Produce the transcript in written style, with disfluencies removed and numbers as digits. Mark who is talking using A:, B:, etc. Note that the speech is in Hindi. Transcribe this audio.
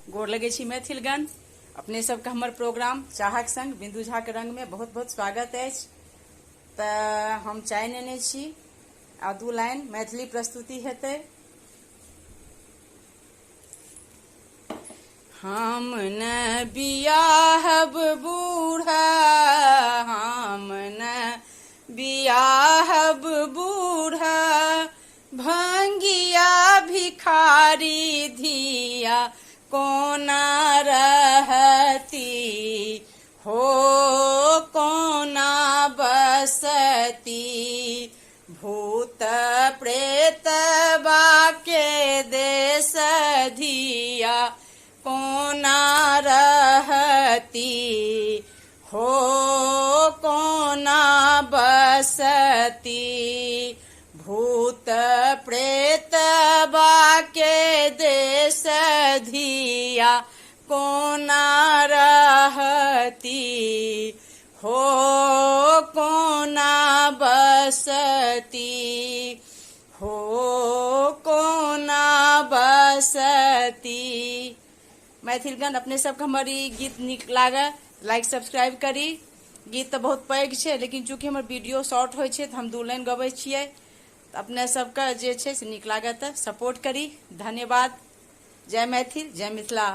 A: गोर लगे छी मैथिलगण। अपने सबके हमर प्रोग्राम चाहक संग बिंदु झा के रंग में बहुत बहुत स्वागत अछि। तऽ हम चाय नेने छी आ 2 लाइन मैथिली प्रस्तुति हेतै। हम न बियाहब बूढ़ा, हम न बियाहब बूढ़ा, भंगिया भिखारी धिया कोना रहती हो, कोना बसती, भूत प्रेत बाके देश धिया कोना रहती हो, कोना बसती, भूत प्रेत बाके देश धिया कोना रहती हो, कोना बसती हो, कोना बसती। मैथिलगण अपने सबके हमर ई गीत नीक लागे लाइक सब्सक्राइब करी। गीत तो बहुत पैघ छै, लेकिन चूँकि हमर वीडियो शॉर्ट होइ छै तऽ हम 2 लाइन गबै छियै। तऽ अपने सबके जे छै से नीक लागे तऽ सपोर्ट करी। धन्यवाद। जय मैथिल, जय मिथिला।